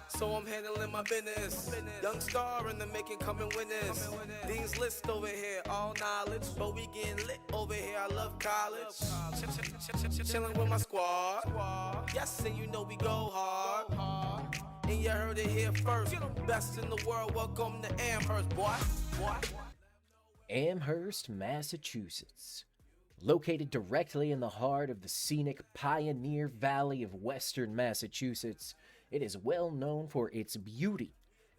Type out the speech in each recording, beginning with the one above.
So I'm handling my business. Young star in the making, coming winners. Dean's list over here, all knowledge. But we getting lit over here, I love college. Chilling with my squad. Yes, and you know we go hard. And you heard it here first. Best in the world, welcome to Amherst, boy. Amherst, Massachusetts. Located directly in the heart of the scenic Pioneer Valley of western Massachusetts, it is well known for its beauty,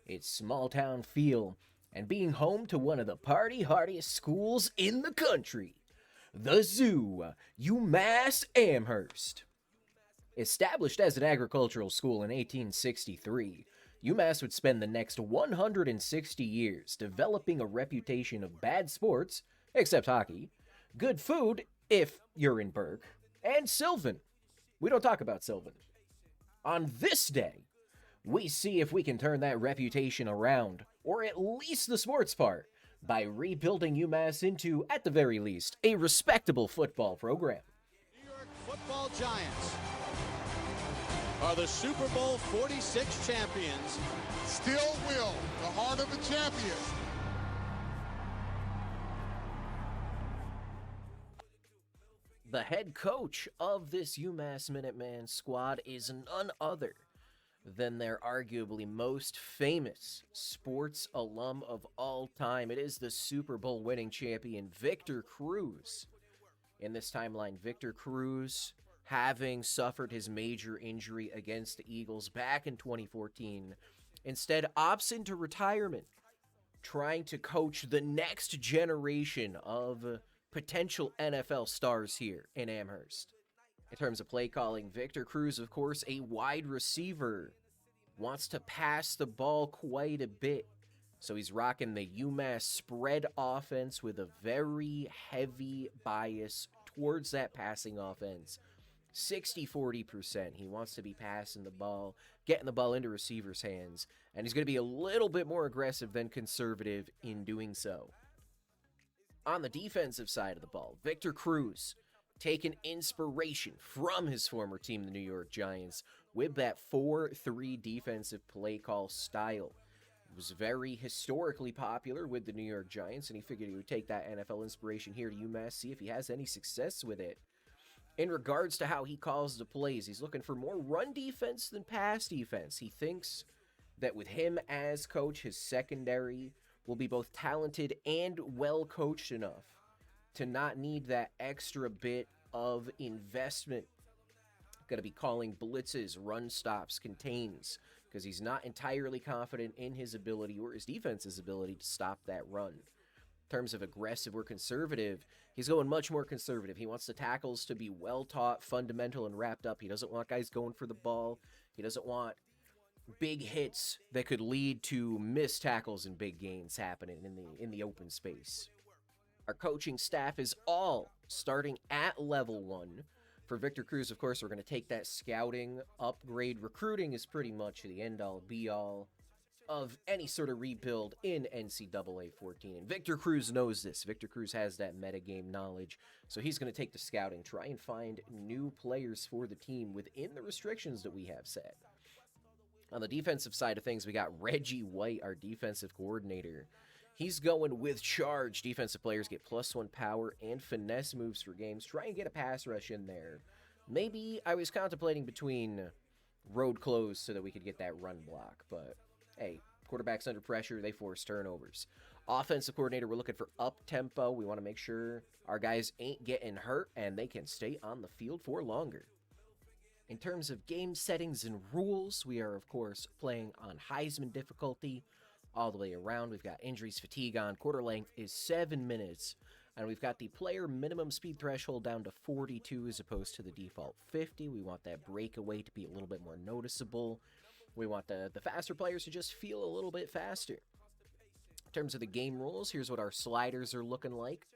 its small-town feel, and being home to one of the party-hardiest schools in the country, the Zoo, UMass Amherst. Established as an agricultural school in 1863, UMass would spend the next 160 years developing a reputation of bad sports, except hockey, good food, if you're in Burke, and Sylvan. We don't talk about Sylvan. On this day, we see if we can turn that reputation around, or at least the sports part, by rebuilding UMass into, at the very least, a respectable football program. New York Football Giants are the Super Bowl 46 champions. Still will, the heart of a champion. The head coach of this UMass Minuteman squad is none other than their arguably most famous sports alum of all time. It is the Super Bowl winning champion, Victor Cruz. In this timeline, Victor Cruz, having suffered his major injury against the Eagles back in 2014, instead opts into retirement, trying to coach the next generation of potential NFL stars here in Amherst. In terms of play calling, Victor Cruz, of course, a wide receiver, wants to pass the ball quite a bit. So he's rocking the UMass spread offense with a very heavy bias towards that passing offense. 60-40%. He wants to be passing the ball, getting the ball into receivers' hands, and he's going to be a little bit more aggressive than conservative in doing so. On the defensive side of the ball, Victor Cruz taking inspiration from his former team, the New York Giants, with that 4-3 defensive play call style. It was very historically popular with the New York Giants, and he figured he would take that NFL inspiration here to UMass, see if he has any success with it. In regards to how he calls the plays, he's looking for more run defense than pass defense. He thinks that with him as coach, his secondary will be both talented and well coached enough to not need that extra bit of investment. Going to be calling blitzes, run stops, contains, because he's not entirely confident in his ability or his defense's ability to stop that run. In terms of aggressive or conservative, he's going much more conservative. He wants the tackles to be well taught, fundamental, and wrapped up. He doesn't want guys going for the ball. He doesn't want big hits that could lead to missed tackles and big gains happening in the open space. Our coaching staff is all starting at level 1. For Victor Cruz, of course, we're going to take that scouting upgrade. Recruiting is pretty much the end-all, be-all of any sort of rebuild in NCAA 14. And Victor Cruz knows this. Victor Cruz has that metagame knowledge. So he's going to take the scouting, try and find new players for the team within the restrictions that we have set. On the defensive side of things, we got Reggie White, our defensive coordinator. He's going with charge. Defensive players get +1 power and finesse moves for games. Try and get a pass rush in there. Maybe I was contemplating between road close so that we could get that run block. But, hey, quarterbacks under pressure, they force turnovers. Offensive coordinator, we're looking for up-tempo. We want to make sure our guys ain't getting hurt and they can stay on the field for longer. In terms of game settings and rules, we are, of course, playing on Heisman difficulty all the way around. We've got injuries, fatigue on. Quarter length is 7 minutes. And we've got the player minimum speed threshold down to 42 as opposed to the default 50. We want that breakaway to be a little bit more noticeable. We want the faster players to just feel a little bit faster. In terms of the game rules, here's what our sliders are looking like.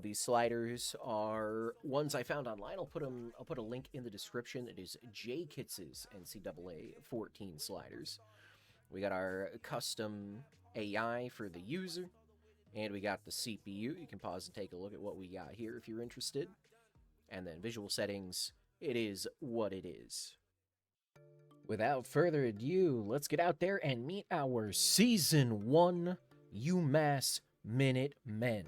These sliders are ones I found online. I'll put a link in the description. It is J Kitz's NCAA 14 sliders. We got our custom AI for the user, and we got the CPU. You can pause and take a look at what we got here if you're interested. And then visual settings, it is what it is. Without further ado, let's get out there and meet our Season 1 UMass Minutemen.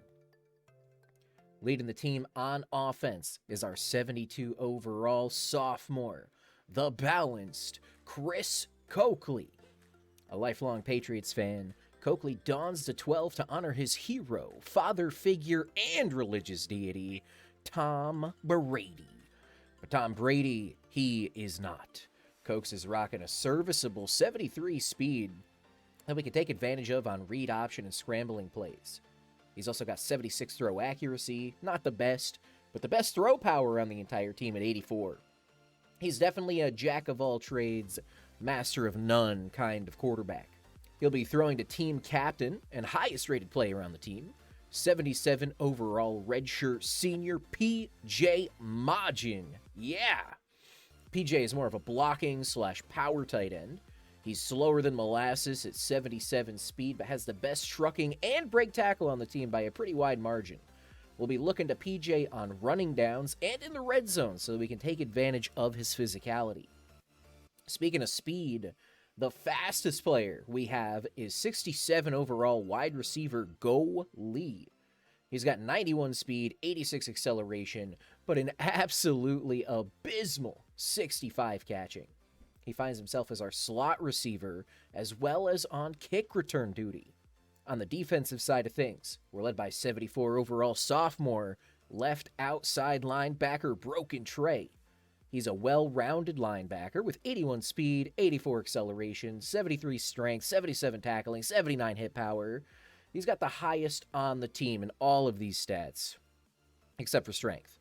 Leading the team on offense is our 72 overall sophomore, the balanced Chris Coakley. A lifelong Patriots fan, Coakley dons the 12 to honor his hero, father figure, and religious deity, Tom Brady. But Tom Brady, he is not. Cokes is rocking a serviceable 73 speed that we can take advantage of on read option and scrambling plays. He's also got 76 throw accuracy, not the best, but the best throw power on the entire team at 84. He's definitely a jack of all trades, master of none kind of quarterback. He'll be throwing to team captain and highest rated player on the team, 77 overall redshirt senior P.J. Majin. Yeah! PJ is more of a blocking / power tight end. He's slower than molasses at 77 speed, but has the best trucking and break tackle on the team by a pretty wide margin. We'll be looking to PJ on running downs and in the red zone so that we can take advantage of his physicality. Speaking of speed, the fastest player we have is 67 overall wide receiver Go Lee. He's got 91 speed, 86 acceleration, but an absolutely abysmal 65 catching. He finds himself as our slot receiver as well as on kick return duty. On the defensive side of things, we're led by 74 overall sophomore left outside linebacker Broken Trey. He's a well-rounded linebacker with 81 speed, 84 acceleration, 73 strength, 77 tackling, 79 hit power. He's got the highest on the team in all of these stats, except for strength.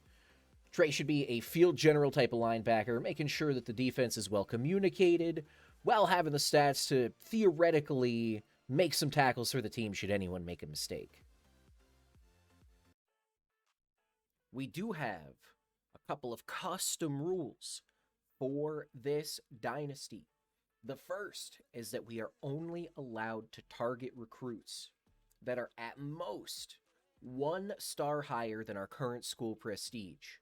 Trey should be a field general type of linebacker, making sure that the defense is well communicated, while having the stats to theoretically make some tackles for the team should anyone make a mistake. We do have a couple of custom rules for this dynasty. The first is that we are only allowed to target recruits that are at most 1 star higher than our current school prestige.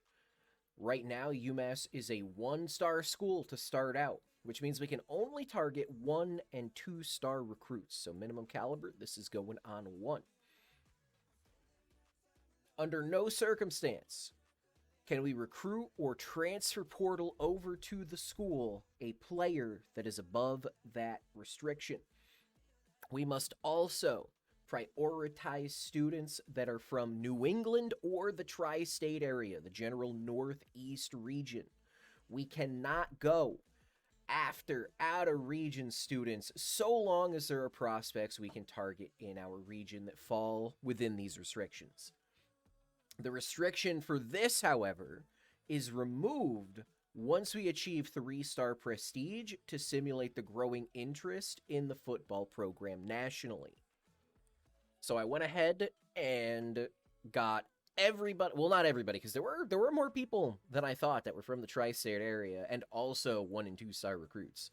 Right now, UMass is a 1-star school to start out, which means we can only target 1 and 2 star recruits. So minimum caliber, this is going on 1. Under no circumstance can we recruit or transfer portal over to the school a player that is above that restriction. We must also prioritize students that are from New England or the tri-state area, the general northeast region. We cannot go after out-of-region students so long as there are prospects we can target in our region that fall within these restrictions. The restriction for this, however, is removed once we achieve 3-star prestige to simulate the growing interest in the football program nationally. So I went ahead and got everybody, well, not everybody, because there were more people than I thought that were from the tri-state area, and also 1 and 2 star recruits.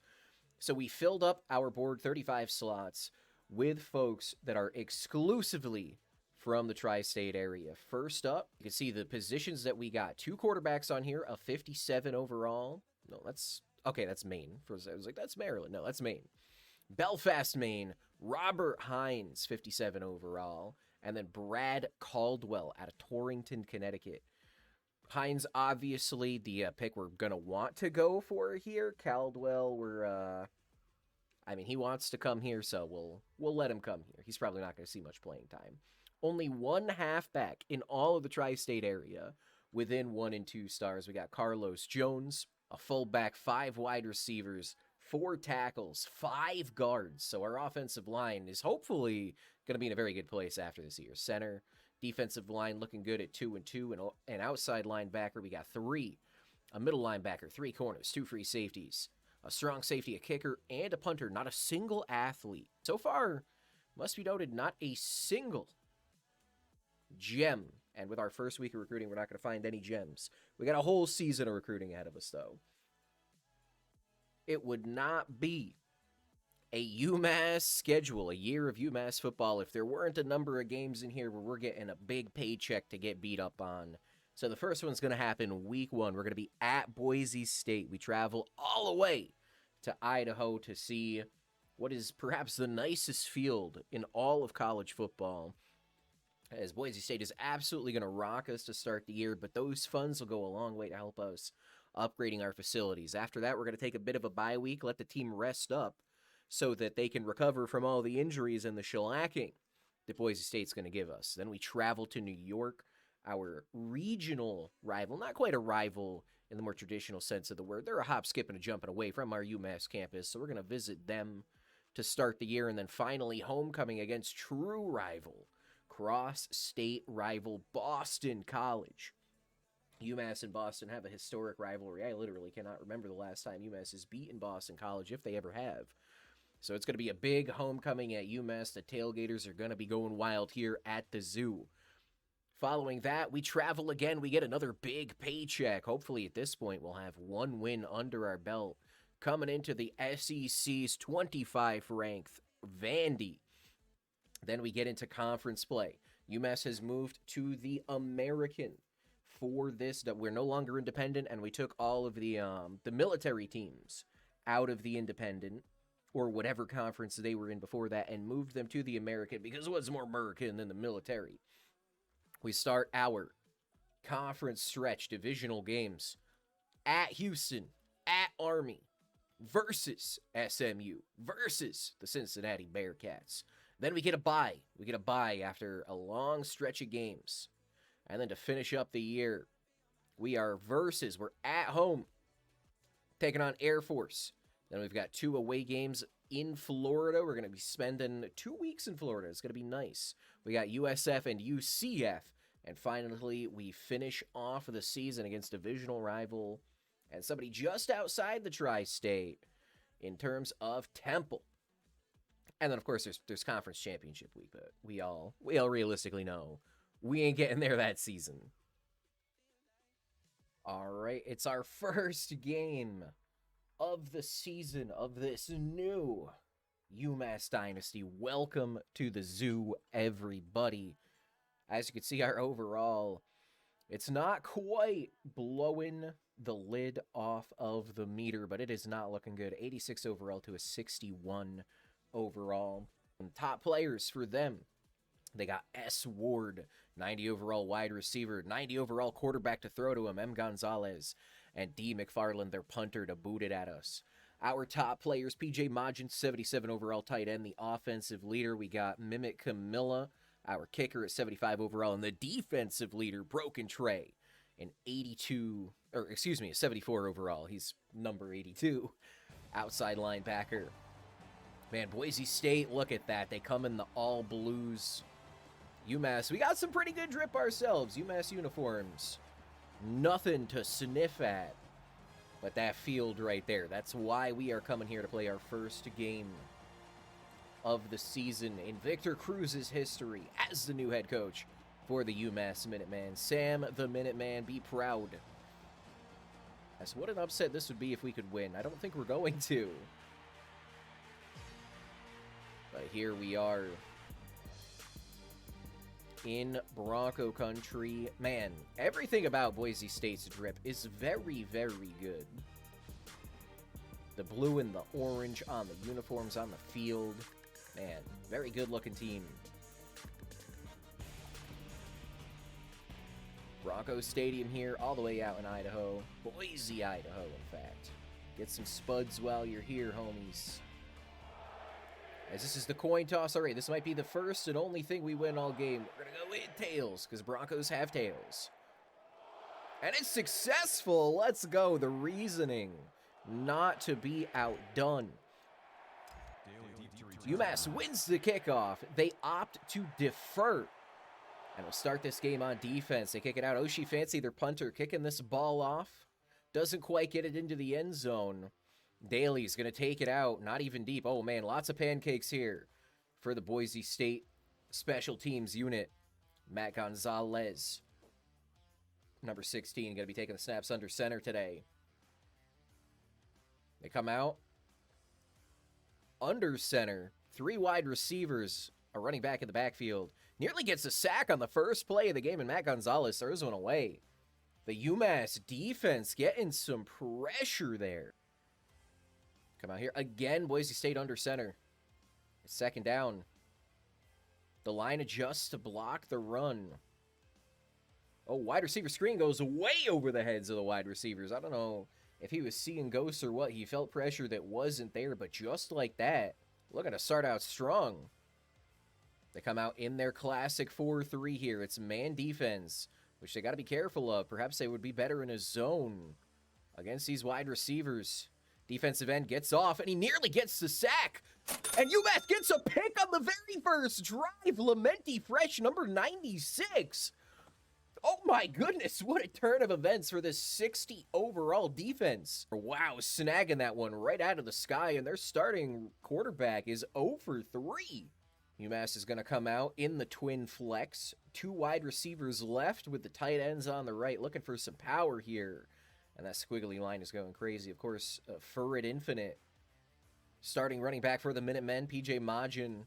So we filled up our board 35 slots with folks that are exclusively from the tri-state area. First up, you can see the positions that we got. 2 quarterbacks on here, a 57 overall. No, that's Maine. First, I was like, that's Maryland. No, that's Maine. Belfast, Maine, Robert Hines, 57 overall, and then Brad Caldwell out of Torrington, Connecticut. Hines, obviously, the pick we're going to want to go for here. Caldwell, he wants to come here, so we'll let him come here. He's probably not going to see much playing time. Only 1 halfback in all of the tri-state area within 1 and 2 stars. We got Carlos Jones, a fullback, 5 wide receivers, 4 tackles, 5 guards. So our offensive line is hopefully going to be in a very good place after this year. Center, defensive line looking good at 2 and 2. And an outside linebacker, we got 3. A middle linebacker, 3 corners, 2 free safeties. A strong safety, a kicker, and a punter. Not a single athlete. So far, must be noted, not a single gem. And with our first week of recruiting, we're not going to find any gems. We got a whole season of recruiting ahead of us, though. It would not be a UMass schedule, a year of UMass football, if there weren't a number of games in here where we're getting a big paycheck to get beat up on. So the first one's going to happen week 1. We're going to be at Boise State. We travel all the way to Idaho to see what is perhaps the nicest field in all of college football, as Boise State is absolutely going to rock us to start the year, but those funds will go a long way to help us upgrading our facilities. After that, we're going to take a bit of a bye week, let the team rest up so that they can recover from all the injuries and the shellacking that Boise State's going to give us. Then we travel to New York, our regional rival, not quite a rival in the more traditional sense of the word. They're a hop, skip, and a jumping away from our UMass campus, so we're going to visit them to start the year. And then finally, homecoming against true rival, cross-state rival Boston College. UMass and Boston have a historic rivalry. I literally cannot remember the last time UMass has beaten Boston College, if they ever have. So it's going to be a big homecoming at UMass. The tailgaters are going to be going wild here at the zoo. Following that, we travel again. We get another big paycheck. Hopefully at this point we'll have one win under our belt. Coming into the SEC's 25th-ranked Vandy. Then we get into conference play. UMass has moved to the American for this. We're no longer independent, and we took all of the military teams out of the independent, or whatever conference they were in before that, and moved them to the American because what's more American than the military? We start our conference stretch divisional games at Houston, at Army, versus SMU, versus the Cincinnati Bearcats. Then we get a bye. We get a bye after a long stretch of games. And then to finish up the year, we're at home, taking on Air Force. Then we've got 2 away games in Florida. We're going to be spending 2 weeks in Florida. It's going to be nice. We got USF and UCF. And finally, we finish off the season against divisional rival and somebody just outside the tri-state in terms of Temple. And then, of course, there's conference championship week, but we all realistically know we ain't getting there that season. All right, it's our first game of the season of this new UMass Dynasty. Welcome to the zoo, everybody. As you can see, our overall, it's not quite blowing the lid off of the meter, but it is not looking good. 86 overall to a 61 overall. And top players for them, they got S. Ward, 90 overall wide receiver, 90 overall quarterback to throw to him, M. Gonzalez, and D. McFarland, their punter, to boot it at us. Our top players, P.J. Majin, 77 overall tight end, the offensive leader. We got Mimic Camilla, our kicker at 75 overall, and the defensive leader, Broken Trey, an 74 overall. He's number 82, outside linebacker. Man, Boise State, look at that. They come in the all blues. UMass, we got some pretty good drip ourselves. UMass uniforms, nothing to sniff at. But that field right there, that's why we are coming here to play our first game of the season in Victor Cruz's history as the new head coach for the UMass Minutemen. Sam the Minuteman, be proud. As what an upset this would be if we could win. I don't think we're going to. But here we are in Bronco country. Man, everything about Boise State's drip is very, very good. The blue and the orange on the uniforms on the field. Man, very good looking team. Bronco Stadium here, all the way out in Idaho. Boise, Idaho, in fact. Get some spuds while you're here, homies. As this is the coin toss. All right, this might be the first and only thing we win all game. We're going to go with tails, because Broncos have tails. And it's successful. Let's go. The reasoning not to be outdone. UMass wins the kickoff. They opt to defer. And we'll start this game on defense. They kick it out. Oshie Fancy, their punter, kicking this ball off. Doesn't quite get it into the end zone. Daly's going to take it out. Not even deep. Oh, man, lots of pancakes here for the Boise State special teams unit. Matt Gonzalez, number 16, going to be taking the snaps under center today. They come out. Under center. 3 wide receivers. A running back in the backfield. Nearly gets a sack on the first play of the game, and Matt Gonzalez throws one away. The UMass defense getting some pressure there. Come out here. Again, Boise State under center. It's second down. The line adjusts to block the run. Oh, wide receiver screen goes way over the heads of the wide receivers. I don't know if he was seeing ghosts or what. He felt pressure that wasn't there, but just like that, looking to start out strong. They come out in their classic 4-3 here. It's man defense, which they got to be careful of. Perhaps they would be better in a zone against these wide receivers. Defensive end gets off, and he nearly gets the sack. And UMass gets a pick on the very first drive. Lamenti Fresh, number 96. Oh my goodness, what a turn of events for this 60 overall defense. Wow, snagging that one right out of the sky, and their starting quarterback is 0 for 3. UMass is going to come out in the twin flex. 2 wide receivers left with the tight ends on the right, looking for some power here. And that squiggly line is going crazy. Of course, Furret Infinite. Starting running back for the Minutemen, PJ Majin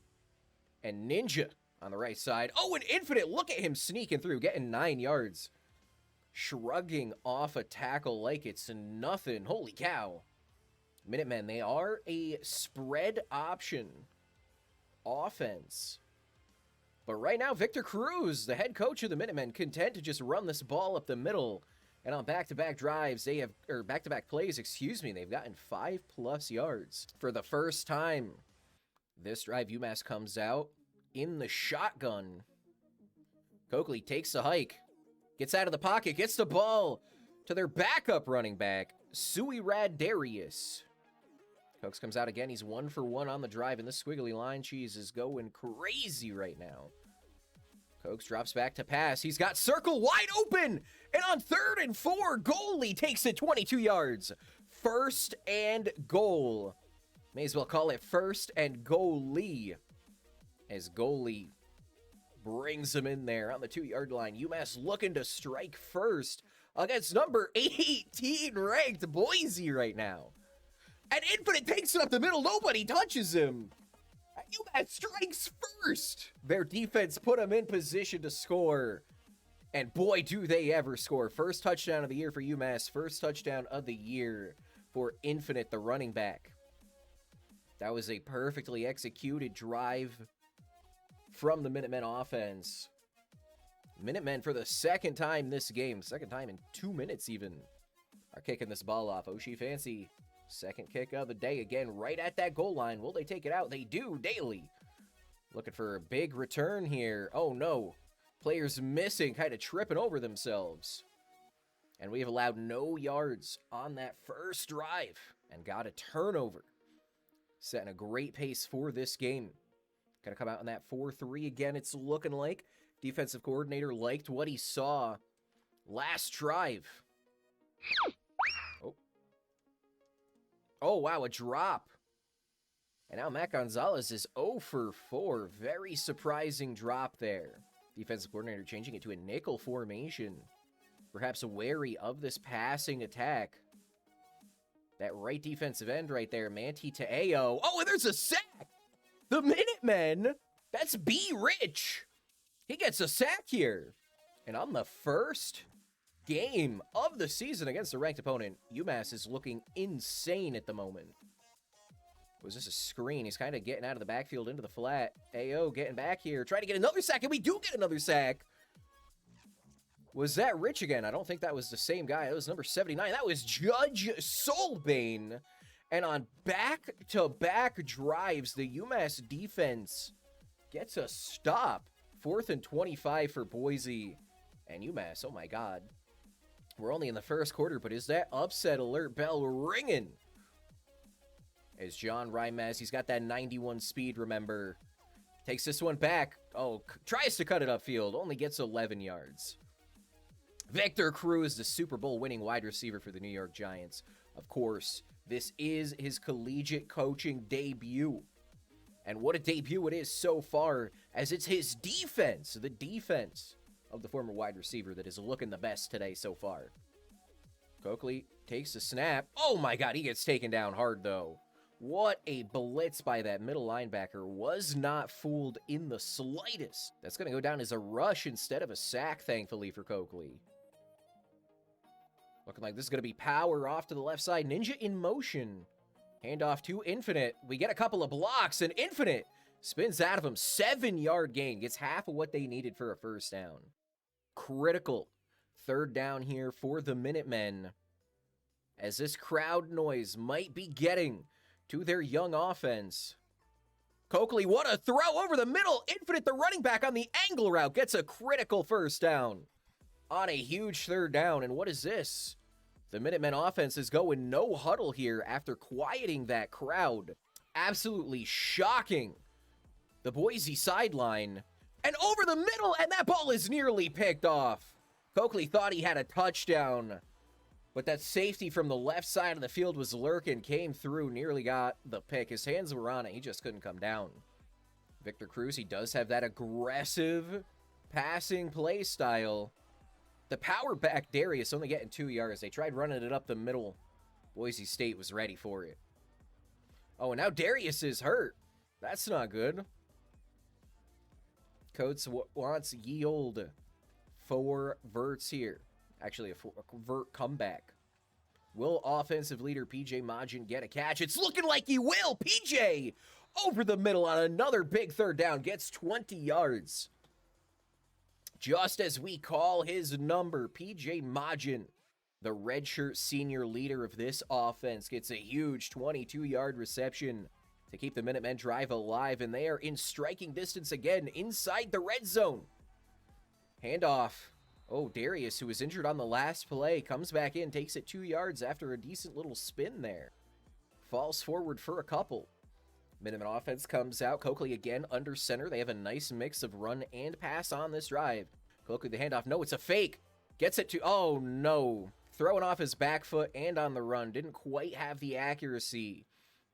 and Ninja on the right side. Oh, and Infinite, look at him sneaking through, getting 9 yards. Shrugging off a tackle like it's nothing. Holy cow. Minutemen, they are a spread option offense. But right now, Victor Cruz, the head coach of the Minutemen, content to just run this ball up the middle. And on back-to-back drives, they have, or back-to-back plays, excuse me, they've gotten 5+ yards. For the first time this drive, UMass comes out in the shotgun. Coakley takes the hike, gets out of the pocket, gets the ball to their backup running back, Suirad Darius. Cokes comes out again. He's 1 for 1 on the drive, and this squiggly line cheese is going crazy right now. Cokes drops back to pass. He's got circle wide open, and on 3rd and 4, goalie takes it 22 yards. 1st and goal. May as well call it 1st and goalie, as goalie brings him in there on the 2-yard line. UMass looking to strike first against number 18 ranked Boise right now. And Infinite takes it up the middle. Nobody touches him. UMass strikes first. Their defense put them in position to score. And boy, do they ever score. First touchdown of the year for UMass. First touchdown of the year for Infinite, the running back. That was a perfectly executed drive from the Minutemen offense. Minutemen, for the second time this game, second time in 2 minutes even, are kicking this ball off. Oshie Fancy, second kick of the day again, right at that goal line. Will they take it out? They do. Daly looking for a big return here. Oh no, players missing, kind of tripping over themselves. And we have allowed no yards on that first drive and got a turnover. Setting a great pace for this game. Gonna come out in that 4-3 again, it's looking like. Defensive coordinator liked what he saw last drive. Oh, wow, a drop. And now Matt Gonzalez is 0 for 4. Very surprising drop there. Defensive coordinator changing it to a nickel formation. Perhaps wary of this passing attack. That right defensive end right there, Manti Te'eo. Oh, and there's a sack! The Minutemen, that's B. Rich. He gets a sack here. And on the first game of the season against a ranked opponent, UMass is looking insane at the moment. Was this a screen? He's kind of getting out of the backfield into the flat. Ayo getting back here, trying to get another sack, and we do get another sack. Was that Rich again? I don't think that was the same guy. That was number 79. That was Judge Solbane. And on back-to-back drives, the UMass defense gets a stop. 4th and 25 for Boise. And UMass, oh my God. We're only in the first quarter, but is that upset alert bell ringing? As John Rimes, he's got that 91 speed, remember. Takes this one back. Oh, tries to cut it upfield. Only gets 11 yards. Victor Cruz, the Super Bowl winning wide receiver for the New York Giants. Of course, this is his collegiate coaching debut. And what a debut it is so far, as it's his defense, the defense of the former wide receiver that is looking the best today so far. Coakley takes the snap. Oh my God, he gets taken down hard though. What a blitz by that middle linebacker. Was not fooled in the slightest. That's going to go down as a rush instead of a sack, thankfully, for Coakley. Looking like this is going to be power off to the left side. Ninja in motion. Handoff to Infinite. We get a couple of blocks, and Infinite spins out of him. 7-yard gain. Gets half of what they needed for a first down. Critical third down here for the Minutemen, as this crowd noise might be getting to their young offense. Coakley, what a throw over the middle. Infinite, the running back on the angle route, gets a critical first down on a huge third down. And what is this? The Minutemen offense is going no huddle here after quieting that crowd. Absolutely shocking. The Boise sideline. And over the middle, and that ball is nearly picked off. Coakley thought he had a touchdown, but that safety from the left side of the field was lurking, came through, nearly got the pick. His hands were on it. He just couldn't come down. Victor Cruz, he does have that aggressive passing play style. The power back Darius only getting 2 yards. They tried running it up the middle. Boise State was ready for it. Oh, and now Darius is hurt. That's not good. Coates wants ye old 4 verts here. Actually, a vert comeback. Will offensive leader PJ Majin get a catch? It's looking like he will. PJ over the middle on another big third down. Gets 20 yards. Just as we call his number, PJ Majin, the redshirt senior leader of this offense, gets a huge 22-yard reception to keep the Minutemen drive alive, and they are in striking distance again inside the red zone. Handoff. Oh, Darius, who was injured on the last play, comes back in, takes it 2 yards after a decent little spin there. Falls forward for a couple. Minutemen offense comes out. Coakley again under center. They have a nice mix of run and pass on this drive. Coakley the handoff. No, it's a fake. Gets it to, oh no. Throwing off his back foot and on the run. Didn't quite have the accuracy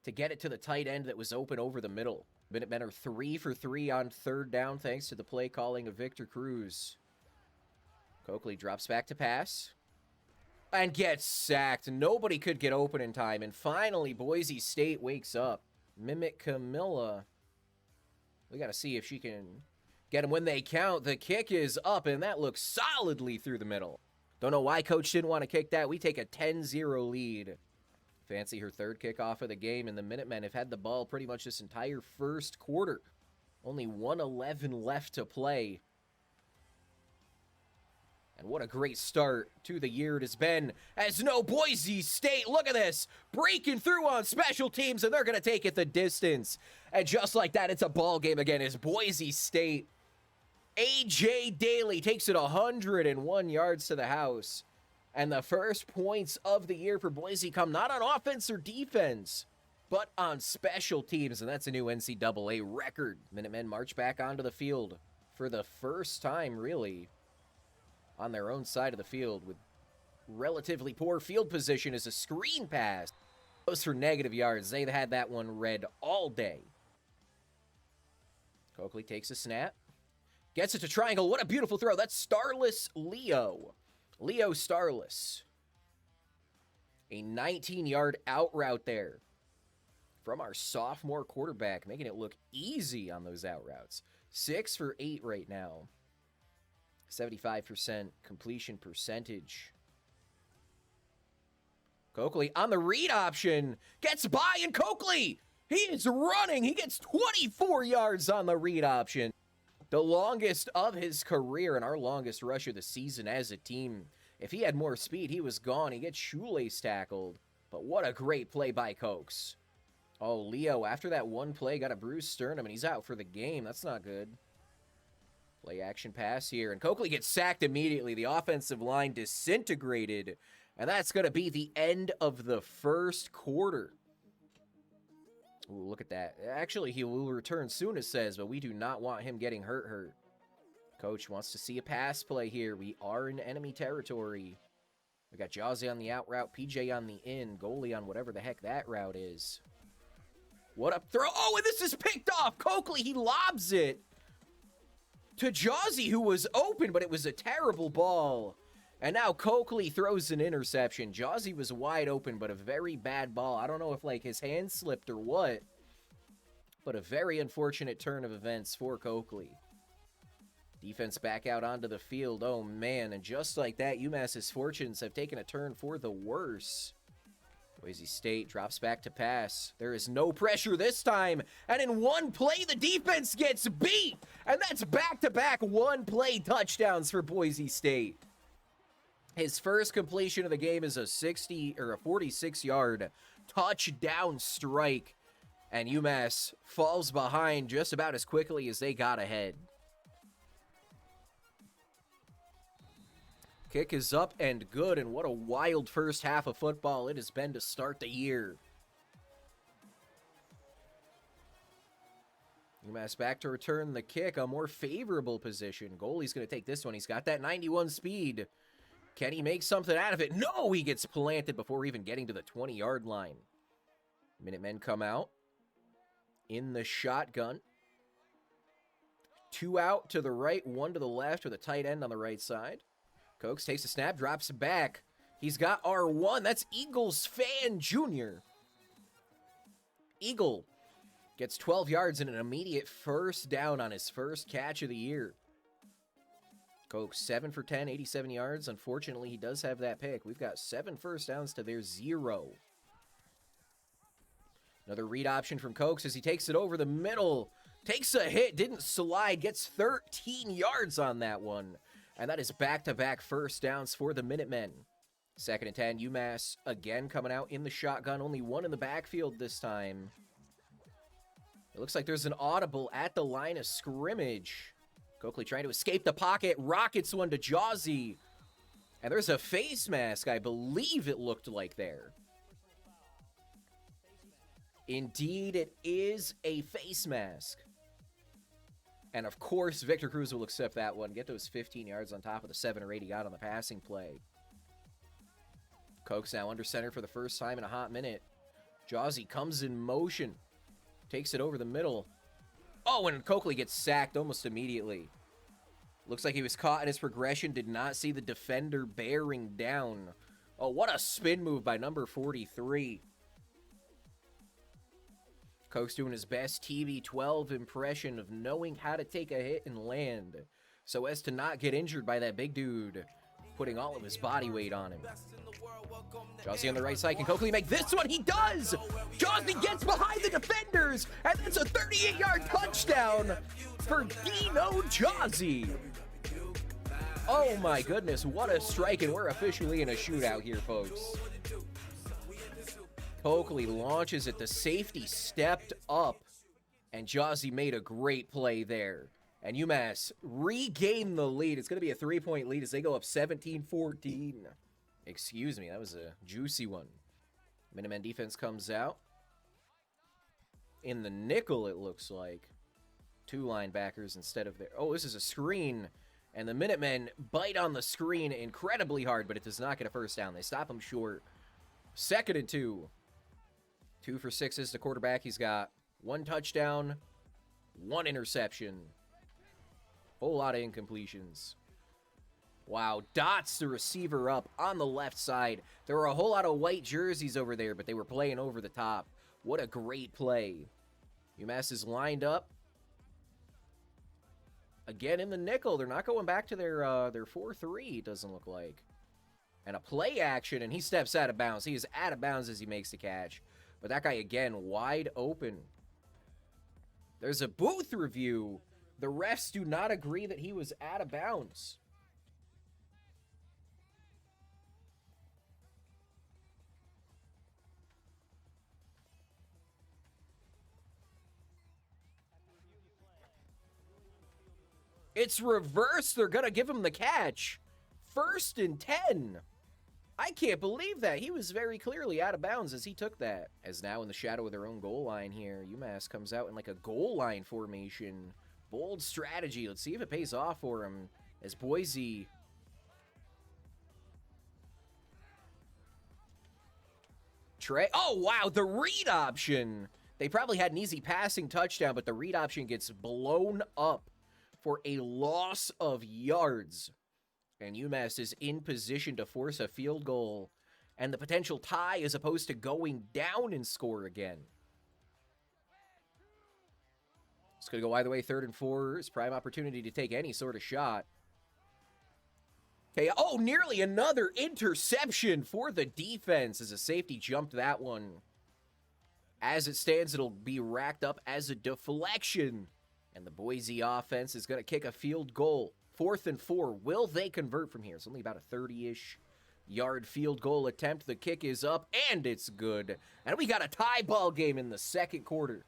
to get it to the tight end that was open over the middle. Minutemen are 3 for 3 on third down thanks to the play calling of Victor Cruz. Coakley drops back to pass and gets sacked. Nobody could get open in time. And finally, Boise State wakes up. Mimic Camilla. We got to see if she can get him when they count. The kick is up, and that looks solidly through the middle. Don't know why coach didn't want to kick that. We take a 10-0 lead. Fancy her third kickoff of the game, and the Minutemen have had the ball pretty much this entire first quarter. Only 1:11 left to play. And what a great start to the year it has been, as no Boise State, look at this, breaking through on special teams, and they're going to take it the distance. And just like that, it's a ball game again as Boise State. A.J. Daly takes it 101 yards to the house. And the first points of the year for Boise come not on offense or defense, but on special teams, and that's a new NCAA record. Minutemen march back onto the field for the first time, really, on their own side of the field with relatively poor field position as a screen pass goes for negative yards. They had that one read all day. Coakley takes a snap, gets it to triangle. What a beautiful throw. That's Starless Leo. Leo Starless. A 19-yard out route there from our sophomore quarterback, making it look easy on those out routes. 6 for 8 right now. 75% completion percentage. Coakley on the read option. Gets by, and Coakley, he is running. He gets 24 yards on the read option. The longest of his career and our longest rush of the season as a team. If he had more speed, he was gone. He gets shoelace tackled. But what a great play by Cokes. Oh, Leo, after that one play, got a bruised sternum, and he's out for the game. That's not good. Play action pass here, and Coakley gets sacked immediately. The offensive line disintegrated, and that's going to be the end of the first quarter. Ooh, look at that. Actually, he will return soon, it says, but we do not want him getting hurt. Coach wants to see a pass play here. We are in enemy territory. We got Jazzy on the out route, PJ on the in, goalie on whatever the heck that route is. What a throw. Oh, and this is picked off. Coakley, he lobs it to Jazzy, who was open, but it was a terrible ball. And now Coakley throws an interception. Jazzy was wide open, but a very bad ball. I don't know if, like, his hand slipped or what, but a very unfortunate turn of events for Coakley. Defense back out onto the field. Oh, man. And just like that, UMass's fortunes have taken a turn for the worse. Boise State drops back to pass. There is no pressure this time. And in one play, the defense gets beat. And that's back-to-back one-play touchdowns for Boise State. His first completion of the game is a 46-yard touchdown strike. And UMass falls behind just about as quickly as they got ahead. Kick is up and good, and what a wild first half of football it has been to start the year. UMass back to return the kick, a more favorable position. Goalie's going to take this one. He's got that 91 speed. Can he make something out of it? No, he gets planted before even getting to the 20-yard line. Minutemen come out in the shotgun. 2 out to the right, 1 to the left with a tight end on the right side. Cokes takes a snap, drops back. He's got R1. That's Eagles Fan Jr. Eagle gets 12 yards and an immediate first down on his first catch of the year. Cokes 7 for 10, 87 yards. Unfortunately, he does have that pick. We've got 7 first downs to their 0. Another read option from Cokes as he takes it over the middle. Takes a hit, didn't slide, gets 13 yards on that one. And that is back-to-back first downs for the Minutemen. 2nd and 10, UMass again coming out in the shotgun. Only 1 in the backfield this time. It looks like there's an audible at the line of scrimmage. Coakley trying to escape the pocket. Rockets one to Jawsey. And there's a face mask, I believe it looked like there. Indeed, it is a face mask. And of course, Victor Cruz will accept that one. Get those 15 yards on top of the 7 or 8 he got on the passing play. Cokes now under center for the first time in a hot minute. Jawsey comes in motion. Takes it over the middle. Oh, and Coakley gets sacked almost immediately. Looks like he was caught in his progression. Did not see the defender bearing down. Oh, what a spin move by number 43. Coke's doing his best TB12 impression of knowing how to take a hit and land so as to not get injured by that big dude, putting all of his body weight on him. Jawsey on the right side. Can Coakley make this one? He does! Jawsey gets behind the defenders, and that's a 38-yard touchdown for Dino Jawsey. Oh my goodness, what a strike, and we're officially in a shootout here, folks. Coakley launches it. The safety stepped up, and Jawsey made a great play there. And UMass regained the lead. It's going to be a 3-point lead as they go up 17-14. Excuse me, that was a juicy one. Minutemen defense comes out. In the nickel, it looks like. 2 linebackers instead of their... Oh, this is a screen. And the Minutemen bite on the screen incredibly hard, but it does not get a first down. They stop him short. 2nd and 2. 2 for 6 is the quarterback. He's got 1 touchdown, 1 interception. Whole lot of incompletions. Wow, dots the receiver up on the left side. There were a whole lot of white jerseys over there, but they were playing over the top. What a great play. UMass is lined up. Again in the nickel. They're not going back to their 4-3, it doesn't look like. And a play action, and he steps out of bounds. He is out of bounds as he makes the catch. But that guy, again, wide open. There's a booth review. The refs do not agree that he was out of bounds. It's reversed. They're going to give him the catch. 1st and 10. I can't believe that. He was very clearly out of bounds as he took that. As now in the shadow of their own goal line here, UMass comes out in like a goal line formation. Bold strategy. Let's see if it pays off for him as Boise... Oh, wow, the read option. They probably had an easy passing touchdown, but the read option gets blown up for a loss of yards. And UMass is in position to force a field goal and the potential tie as opposed to going down and score again. It's going to go either way. 3rd and 4 is prime opportunity to take any sort of shot. Okay, oh, nearly another interception for the defense as a safety jumped that one. As it stands, it'll be racked up as a deflection. And the Boise offense is going to kick a field goal. 4th and 4. Will they convert from here? It's only about a 30-ish yard field goal attempt. The kick is up, and it's good. And we got a tie ball game in the second quarter.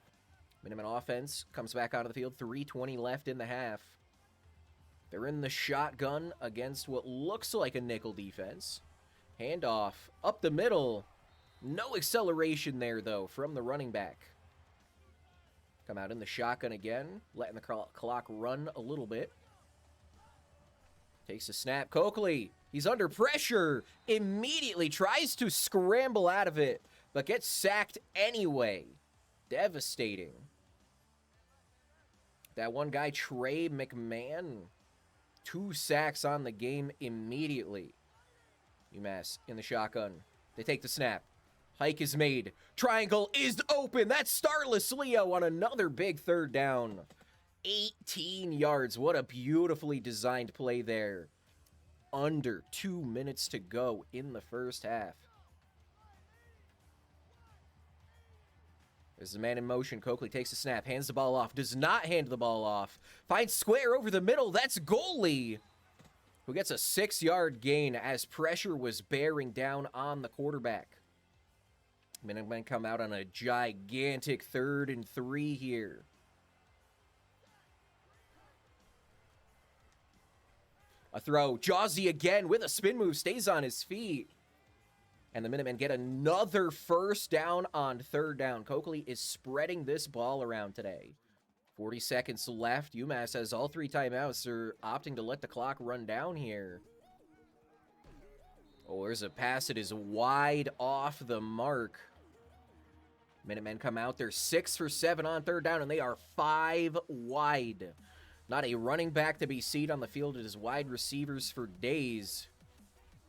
Minutemen offense comes back onto the field. 3:20 left in the half. They're in the shotgun against what looks like a nickel defense. Handoff up the middle. No acceleration there, though, from the running back. Come out in the shotgun again, letting the clock run a little bit. Takes a snap. Coakley, he's under pressure. Immediately tries to scramble out of it, but gets sacked anyway. Devastating. That one guy, Trey McMahon, 2 sacks on the game immediately. UMass in the shotgun. They take the snap. Hike is made. Triangle is open. That's Starless Leo on another big 3rd down. 18 yards. What a beautifully designed play there. Under 2 minutes to go in the first half. There's the man in motion. Coakley takes the snap. Hands the ball off. Does not hand the ball off. Finds square over the middle. That's goalie, who gets a 6-yard gain as pressure was bearing down on the quarterback. Minutemen come out on a gigantic 3rd and 3 here. A throw. Jawsey again with a spin move. Stays on his feet. And the Minutemen get another 1st down on 3rd down. Coakley is spreading this ball around today. 40 seconds left. UMass has all 3 timeouts. They're opting to let the clock run down here. Oh, there's a pass that is wide off the mark. Minutemen come out. They're 6 for 7 on 3rd down, and they are 5 wide. Not a running back to be seen on the field. It is wide receivers for days.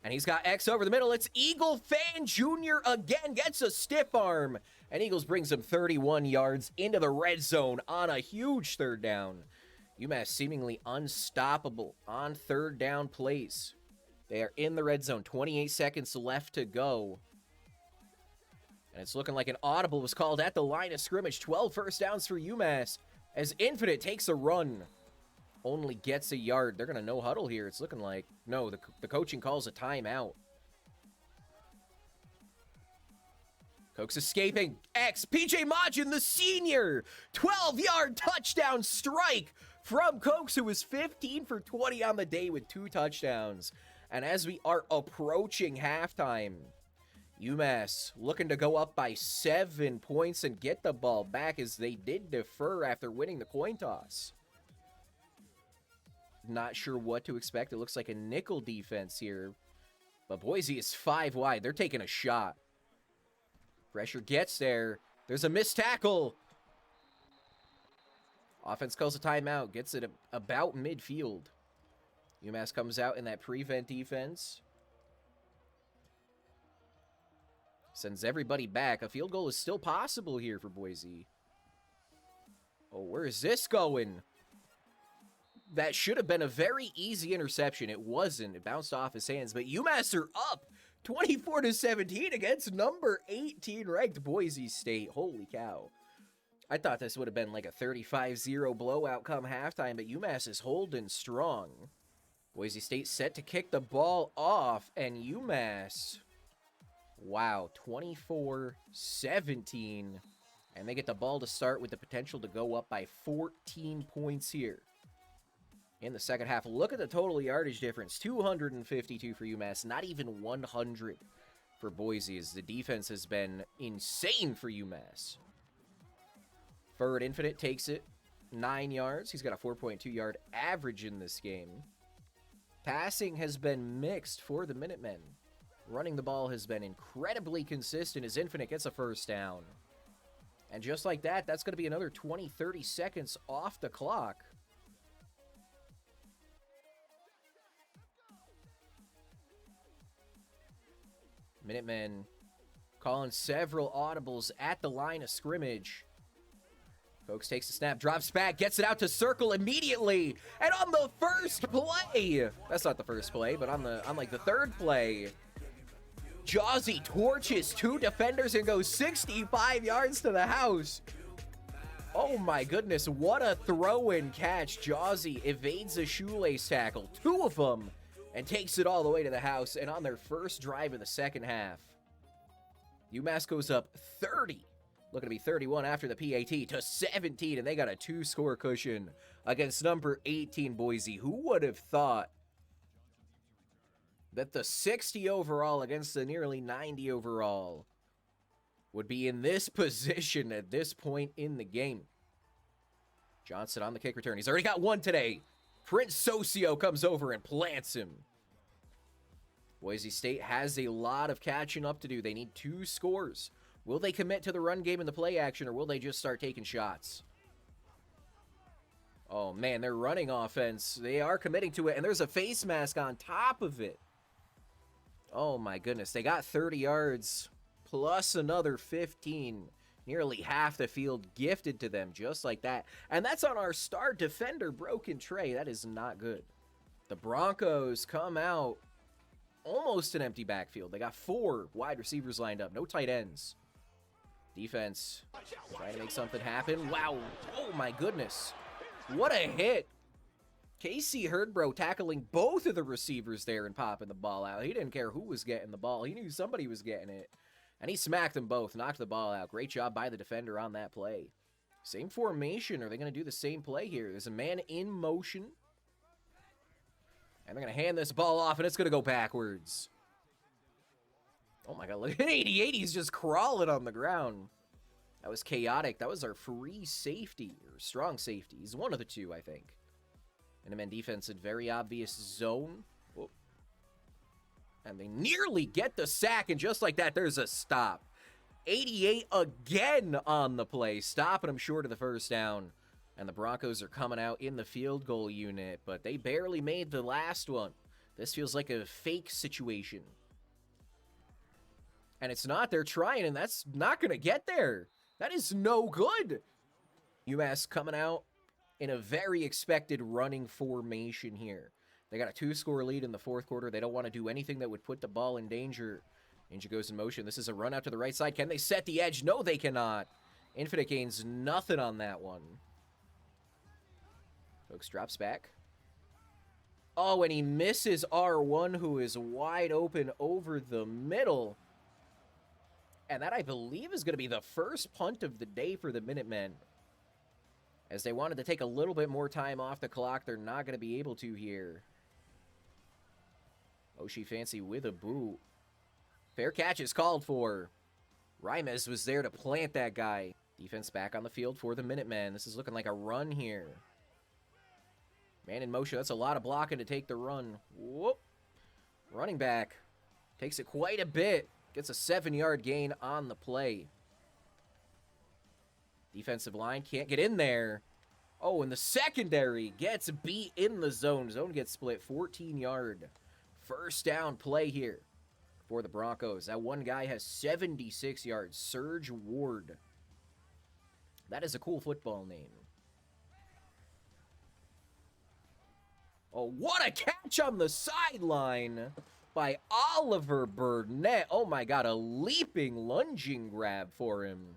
And he's got X over the middle. It's Eagle Fan Jr. again. Gets a stiff arm. And Eagles brings him 31 yards into the red zone on a huge 3rd down. UMass seemingly unstoppable on 3rd down plays. They are in the red zone. 28 seconds left to go. And it's looking like an audible was called at the line of scrimmage. 12 first downs for UMass as Infinite takes a run. Only gets a yard. They're going to no huddle here, it's looking like. No, the coaching calls a timeout. Coke's escaping. X, PJ Majin, the senior. 12-yard touchdown strike from Cokes, who was 15 for 20 on the day with 2 touchdowns. And as we are approaching halftime, UMass looking to go up by 7 points and get the ball back, as they did defer after winning the coin toss. Not sure what to expect. It looks like a nickel defense here. But Boise is 5 wide. They're taking a shot. Pressure gets there. There's a missed tackle. Offense calls a timeout. Gets it about midfield. UMass comes out in that prevent defense. Sends everybody back. A field goal is still possible here for Boise. Oh, where is this going? That should have been a very easy interception. It wasn't. It bounced off his hands. But UMass are up 24-17 against number 18 ranked Boise State. Holy cow. I thought this would have been like a 35-0 blowout come halftime, but UMass is holding strong. Boise State set to kick the ball off, and UMass, wow, 24-17. And they get the ball to start with the potential to go up by 14 points here in the second half. Look at the total yardage difference. 252 for UMass. Not even 100 for Boise, as the defense has been insane for UMass. Furred Infinite takes it 9 yards. He's got a 4.2 yard average in this game. Passing has been mixed for the Minutemen. Running the ball has been incredibly consistent as Infinite gets a first down. And just like that, that's going to be another 20-30 seconds off the clock. Minutemen calling several audibles at the line of scrimmage. Folks takes the snap, drops back, gets it out to circle immediately, and on the first play, that's not the first play, but on like the third play, Jawsy torches 2 defenders and goes 65 yards to the house. Oh my goodness, what a throw-in catch. Jawsy evades a shoelace tackle, 2 of them, and takes it all the way to the house. And on their first drive of the second half, UMass goes up 30, looking to be 31 after the PAT, to 17, and they got a 2-score cushion against number 18 Boise. Who would have thought that the 60 overall against the nearly 90 overall would be in this position at this point in the game? Johnson on the kick return. He's already got 1 today. Prince Socio comes over and plants him. Boise State has a lot of catching up to do. They need 2 scores. Will they commit to the run game and the play action, or will they just start taking shots? Oh, man, their running offense, they are committing to it, and there's a face mask on top of it. Oh, my goodness. They got 30 yards plus another 15. Nearly half the field gifted to them just like that. And that's on our star defender, Broken Trey. That is not good. The Broncos come out almost an empty backfield. They got 4 wide receivers lined up. No tight ends. Defense trying to make something happen. Wow. Oh, my goodness. What a hit. Casey Hurdbro tackling both of the receivers there and popping the ball out. He didn't care who was getting the ball. He knew somebody was getting it. And he smacked them both, knocked the ball out. Great job by the defender on that play. Same formation. Are they going to do the same play here? There's a man in motion. And they're going to hand this ball off, and it's going to go backwards. Oh my god, look at 88. He's just crawling on the ground. That was chaotic. That was our free safety, or strong safety. He's one of the 2, I think. Minutemen defense in very obvious zone. Whoa. And they nearly get the sack, and just like that, there's a stop. 88 again on the play, stopping them short of the first down. And the Broncos are coming out in the field goal unit, but they barely made the last one. This feels like a fake situation. And it's not. They're trying, and that's not going to get there. That is no good. UMass coming out in a very expected running formation here. They got a 2-score lead in the 4th quarter. They don't want to do anything that would put the ball in danger. Ninja goes in motion. This is a run out to the right side. Can they set the edge? No, they cannot. Infinite gains nothing on that one. Folks drops back. Oh, and he misses R1, who is wide open over the middle. And that, I believe, is going to be the first punt of the day for the Minutemen. As they wanted to take a little bit more time off the clock, they're not going to be able to here. Oshie Fancy with a boot. Fair catch is called for. Rimes was there to plant that guy. Defense back on the field for the Minutemen. This is looking like a run here. Man in motion. That's a lot of blocking to take the run. Whoop. Running back. Takes it quite a bit. Gets a 7-yard gain on the play. Defensive line can't get in there. Oh, and the secondary gets beat in the zone. Zone gets split. 14-yard. First down play here for the Broncos. That one guy has 76 yards. Serge Ward. That is a cool football name. Oh, what a catch on the sideline by Oliver Burnett. Oh my god, a leaping, lunging grab for him.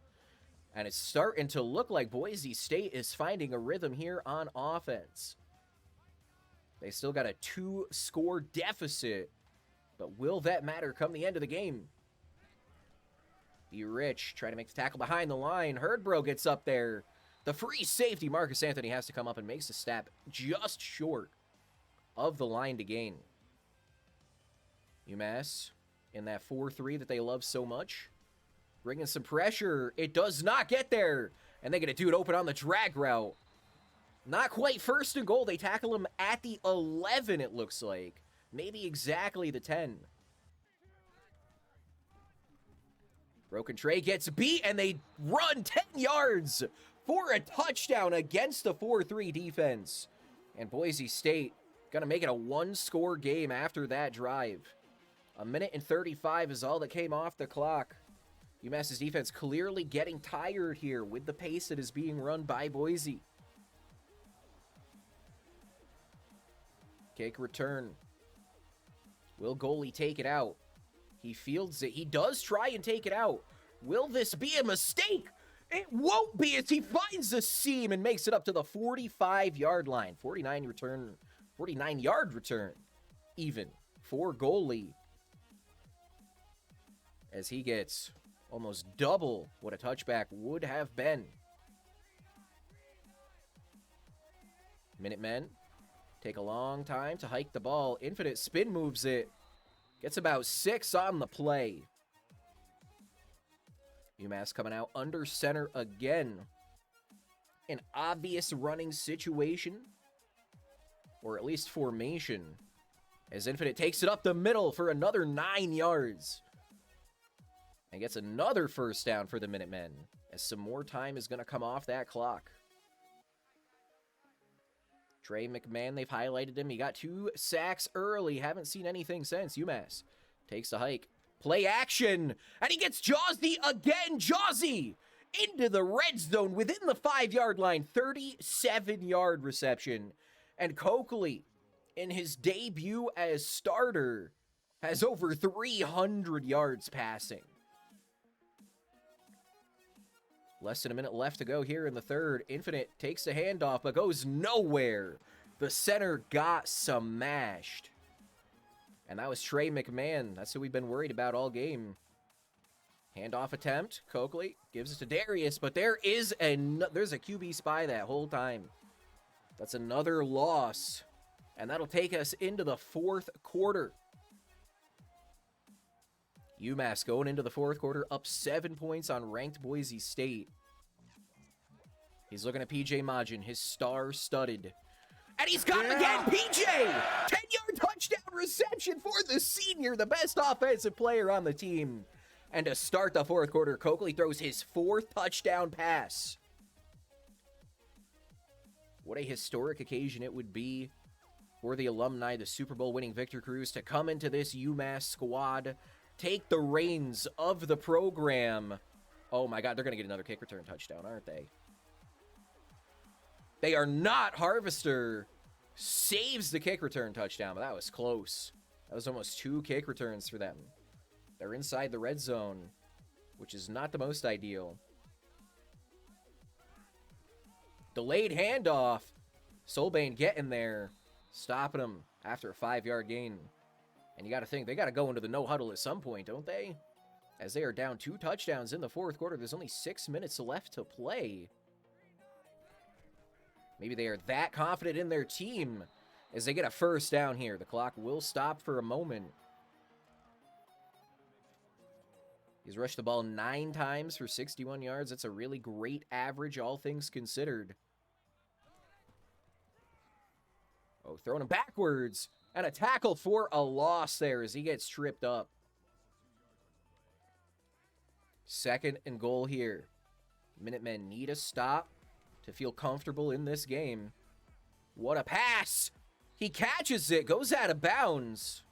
And it's starting to look like Boise State is finding a rhythm here on offense. They still got a 2-score deficit. But will that matter come the end of the game? Be Rich trying to make the tackle behind the line. Hurdbro gets up there. The free safety, Marcus Anthony, has to come up and makes a step just short of the line to gain. UMass in that 4-3 that they love so much. Bringing some pressure. It does not get there. And they get a dude open on the drag route. Not quite first and goal. They tackle him at the 11, it looks like. Maybe exactly the 10. Broken Trey gets beat, and they run 10 yards for a touchdown against the 4-3 defense. And Boise State going to make it a 1-score game after that drive. 1:35 is all that came off the clock. UMass's defense clearly getting tired here with the pace that is being run by Boise. Kick return. Will goalie take it out? He fields it. He does try and take it out. Will this be a mistake? It won't be as he finds the seam and makes it up to the 45-yard line. 49-yard return, even for goalie. As he gets almost double what a touchback would have been. Minutemen take a long time to hike the ball. Infinite spin moves it. Gets about 6 on the play. UMass coming out under center again. An obvious running situation, or at least formation, as Infinite takes it up the middle for another 9 yards. And gets another first down for the Minutemen, as some more time is going to come off that clock. Trey McMahon, they've highlighted him. He got 2 sacks early. Haven't seen anything since. UMass takes the hike. Play action. And he gets Jawsy again. Jawsy into the red zone within the 5-yard line. 37-yard reception. And Coakley, in his debut as starter, has over 300 yards passing. Less than a minute left to go here in the third. Infinite takes the handoff, but goes nowhere. The center got smashed. And that was Trey McMahon. That's who we've been worried about all game. Handoff attempt. Coakley gives it to Darius, but there's a QB spy that whole time. That's another loss. And that'll take us into the fourth quarter. UMass going into the fourth quarter up 7 points on ranked Boise State. He's looking at PJ Majin, his star-studded. And he's got it again, PJ! 10-yard touchdown reception for the senior, the best offensive player on the team. And to start the fourth quarter, Coakley throws his 4th touchdown pass. What a historic occasion it would be for the alumni, the Super Bowl winning Victor Cruz, to come into this UMass squad, take the reins of the program. Oh my God, they're going to get another kick return touchdown, aren't they? They are not. Harvester saves the kick return touchdown, but that was close. That was almost 2 kick returns for them. They're inside the red zone, which is not the most ideal. Delayed handoff. Solbane getting there, stopping him after a 5-yard gain. And you got to think, they got to go into the no huddle at some point, don't they? As they are down 2 touchdowns in the fourth quarter. There's only 6 minutes left to play. Maybe they are that confident in their team as they get a first down here. The clock will stop for a moment. He's rushed the ball 9 times for 61 yards. That's a really great average, all things considered. Oh, throwing him backwards. And a tackle for a loss there as he gets tripped up. 2nd and goal here. Minutemen need a stop to feel comfortable in this game. What a pass! He catches it, goes out of bounds.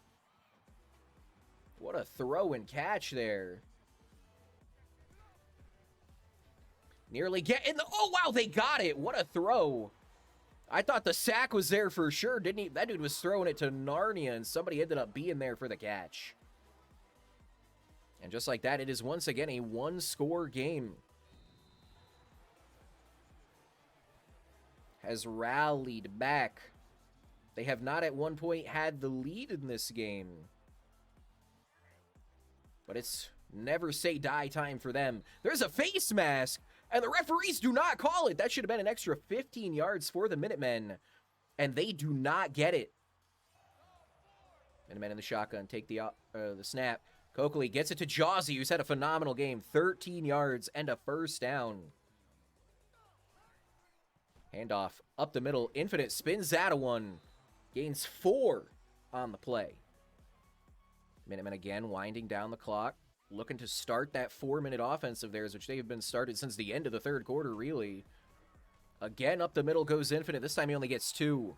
What a throw and catch there. Nearly get in the... Oh, wow, they got it. What a throw. I thought the sack was there for sure, didn't he? That dude was throwing it to Narnia, and somebody ended up being there for the catch. And just like that, it is once again a 1-score game. Has rallied back. They have not at one point had the lead in this game. But it's never say die time for them. There's a face mask, and the referees do not call it. That should have been an extra 15 yards for the Minutemen, and they do not get it. Minutemen in the shotgun take the snap. Coakley gets it to Jawsy, who's had a phenomenal game. 13 yards and a first down. Handoff up the middle. Infinite spins out of one. Gains 4 on the play. Minutemen again winding down the clock. Looking to start that 4-minute offense of theirs, which they have been started since the end of the third quarter, really. Again, up the middle goes Infinite. This time he only gets 2.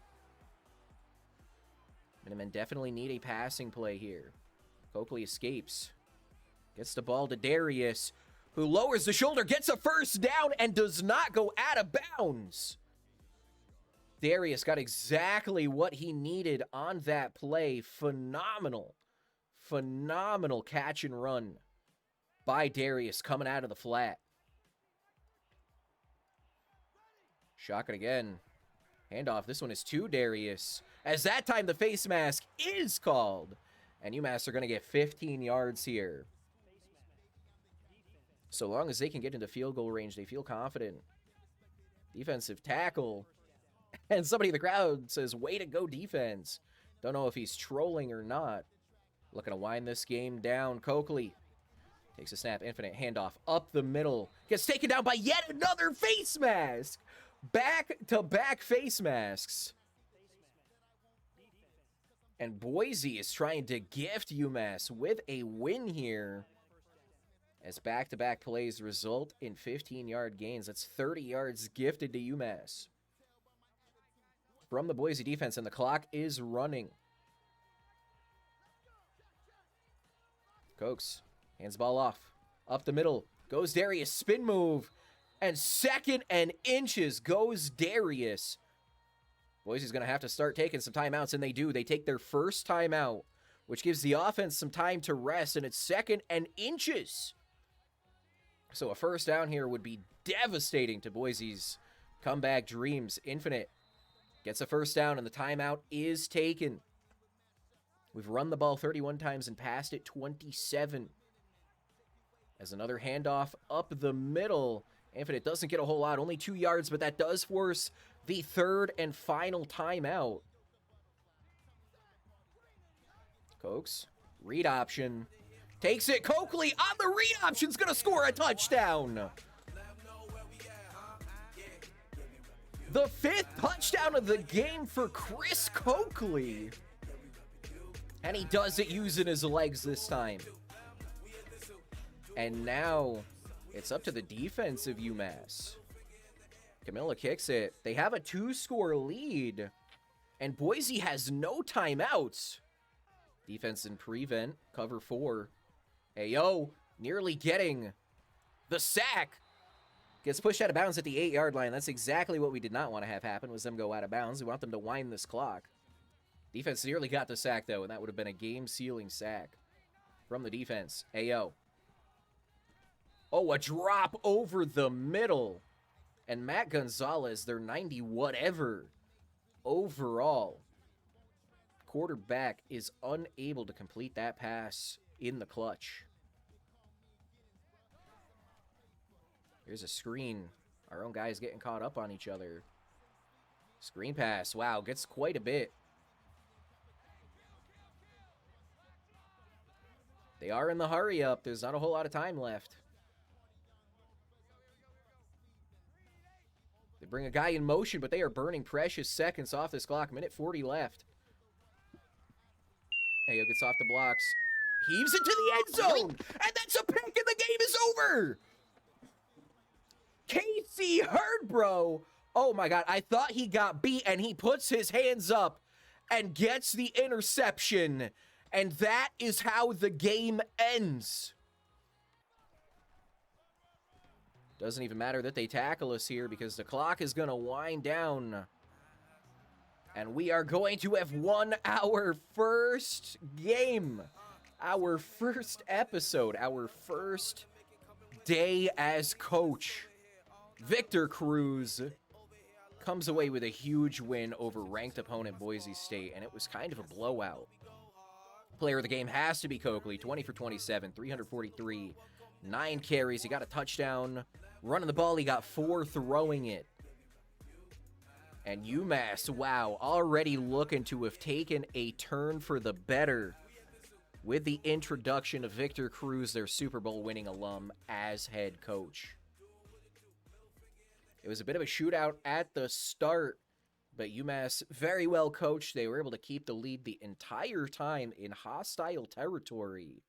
Minutemen definitely need a passing play here. Coakley escapes. Gets the ball to Darius, who lowers the shoulder, gets a first down, and does not go out of bounds. Darius got exactly what he needed on that play. Phenomenal catch and run by Darius coming out of the flat. Shotgun again. Handoff. This one is to Darius. As that time the face mask is called. And UMass are going to get 15 yards here. So long as they can get into field goal range, they feel confident. Defensive tackle. And somebody in the crowd says, way to go, defense. Don't know if he's trolling or not. Looking to wind this game down. Coakley takes a snap, infinite handoff up the middle. Gets taken down by yet another face mask. Back-to-back face masks. And Boise is trying to gift UMass with a win here. As back-to-back plays result in 15-yard gains. That's 30 yards gifted to UMass from the Boise defense, and the clock is running. Cokes hands the ball off. Up the middle goes Darius. Spin move. And 2nd and inches goes Darius. Boise's going to have to start taking some timeouts, and they do. They take their first timeout, which gives the offense some time to rest, and it's 2nd and inches. So a first down here would be devastating to Boise's comeback dreams. Infinite gets a first down, and the timeout is taken. We've run the ball 31 times and passed it 27. As another handoff up the middle. Infinite doesn't get a whole lot, only 2 yards, but that does force the 3rd and final timeout. Cokes, read option. Takes it. Coakley on the read option's going to score a touchdown. The 5th touchdown of the game for Chris Coakley. And he does it using his legs this time. And now it's up to the defense of UMass. Camilla kicks it. They have a 2-score lead. And Boise has no timeouts. Defense in prevent. Cover 4. Ayo, nearly getting the sack. Gets pushed out of bounds at the 8-yard line. That's exactly what we did not want to have happen, was them go out of bounds. We want them to wind this clock. Defense nearly got the sack, though, and that would have been a game-sealing sack from the defense. Ayo. Oh, a drop over the middle. And Matt Gonzalez, their 90-whatever overall quarterback, is unable to complete that pass in the clutch. Here's a screen. Our own guys getting caught up on each other. Screen pass. Wow, gets quite a bit. They are in the hurry up. There's not a whole lot of time left. They bring a guy in motion, but they are burning precious seconds off this clock. Minute 40 left. Ayo gets off the blocks. Heaves into the end zone. And that's a pick, and the game is over. Casey Hurdbro. Oh, my God. I thought he got beat, and he puts his hands up and gets the interception. And that is how the game ends. Doesn't even matter that they tackle us here because the clock is going to wind down. And we are going to have won our first game. Our first episode. Our first day as coach. Victor Cruz comes away with a huge win over ranked opponent Boise State, and it was kind of a blowout. Player of the game has to be Coakley, 20 for 27, 343, 9 carries. He got a touchdown. Running the ball, he got 4 throwing it. And UMass, wow, already looking to have taken a turn for the better with the introduction of Victor Cruz, their Super Bowl winning alum, as head coach. It was a bit of a shootout at the start, but UMass very well coached. They were able to keep the lead the entire time in hostile territory.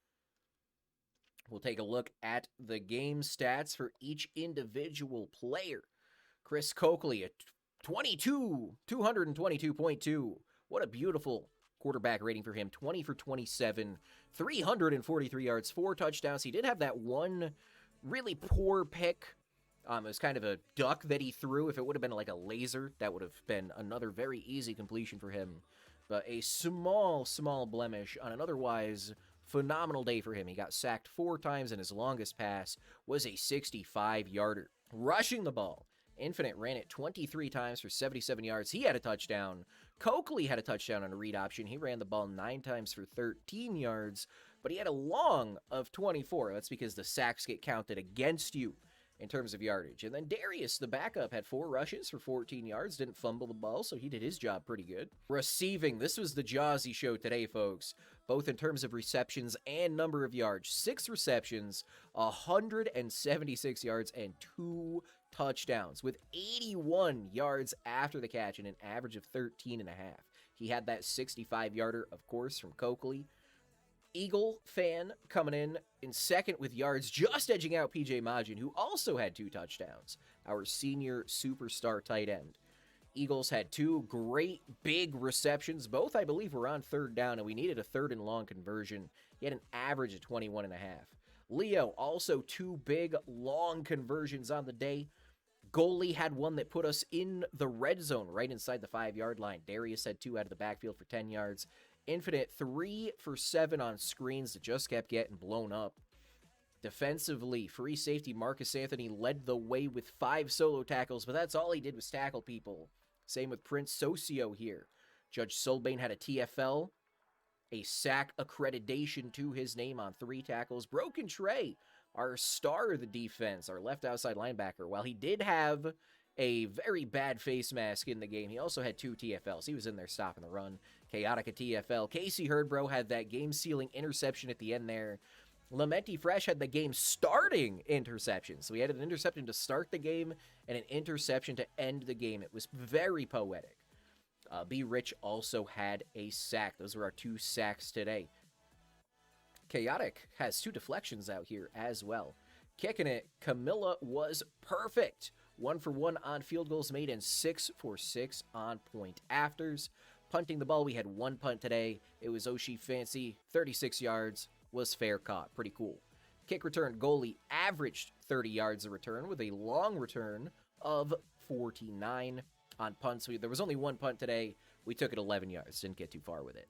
We'll take a look at the game stats for each individual player. Chris Coakley, 222.2. What a beautiful quarterback rating for him, 20 for 27, 343 yards, 4 touchdowns. He did have that one really poor pick. It was kind of a duck that he threw. If it would have been like a laser, that would have been another very easy completion for him. But a small blemish on an otherwise phenomenal day for him. He got sacked 4 times, and his longest pass was a 65-yarder. Rushing the ball, Infinite ran it 23 times for 77 yards. He had a touchdown. Coakley had a touchdown on a read option. He ran the ball 9 times for 13 yards, but he had a long of 24. That's because the sacks get counted against you in terms of yardage. And then Darius, the backup, had 4 rushes for 14 yards, didn't fumble the ball, so he did his job pretty good. Receiving, this was the Jawsy show today, folks, both in terms of receptions and number of yards. 6 receptions, 176 yards, and 2 touchdowns, with 81 yards after the catch and an average of 13.5. He had that 65-yarder, of course, from Coakley. Eagle fan coming in second with yards, just edging out PJ Majin, who also had 2 touchdowns, our senior superstar tight end. Eagles had 2 great big receptions. Both, I believe, were on 3rd down, and we needed a 3rd and long conversion. He had an average of 21.5. Leo, also 2 big, long conversions on the day. Goalie had one that put us in the red zone, right inside the 5-yard line. Darius had 2 out of the backfield for 10 yards. Infinite 3 for 7 on screens that just kept getting blown up. Defensively, free safety Marcus Anthony led the way with 5 solo tackles, but that's all he did was tackle people. Same with Prince Socio here. Judge Solbane had a TFL, a sack accreditation to his name on 3 tackles. Broken Trey, our star of the defense, our left outside linebacker, while he did have a very bad face mask in the game, he also had 2 TFLs. He was in there stopping the run. Chaotic a TFL. Casey Hurdbro had that game-sealing interception at the end there. Lamenti Fresh had the game-starting interception. So he had an interception to start the game and an interception to end the game. It was very poetic. B. Rich also had a sack. Those were our 2 sacks today. Chaotic has 2 deflections out here as well. Kicking it, Camilla was perfect. 1 for 1 on field goals made and 6 for 6 on point afters. Punting the ball, we had 1 punt today. It was Oshie Fancy, 36 yards, was fair caught. Pretty cool. Kick return, goalie averaged 30 yards a return with a long return of 49 on punts. There was only 1 punt today. We took it 11 yards, didn't get too far with it.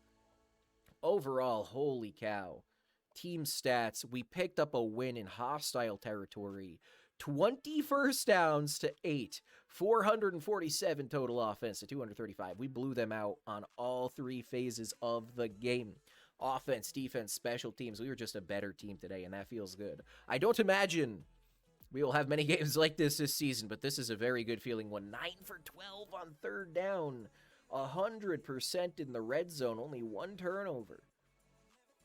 Overall, holy cow. Team stats, we picked up a win in hostile territory. 20 first downs to 8, 447 total offense to 235. We blew them out on all 3 phases of the game. Offense, defense, special teams. We were just a better team today, and that feels good. I don't imagine we will have many games like this season, but this is a very good feeling one. 9 for 12 on 3rd down. 100% in the red zone. Only 1 turnover.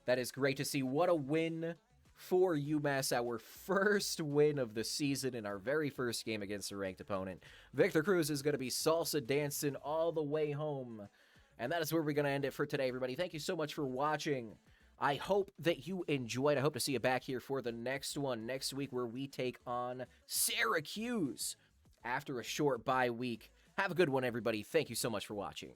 That is great to see. What a win for UMass, our first win of the season in our very first game against a ranked opponent. Victor Cruz is going to be salsa dancing all the way home. And that is where we're going to end it for today, everybody. Thank you so much for watching. I hope that you enjoyed. I hope to see you back here for the next one next week, where we take on Syracuse after a short bye week. Have a good one, everybody. Thank you so much for watching.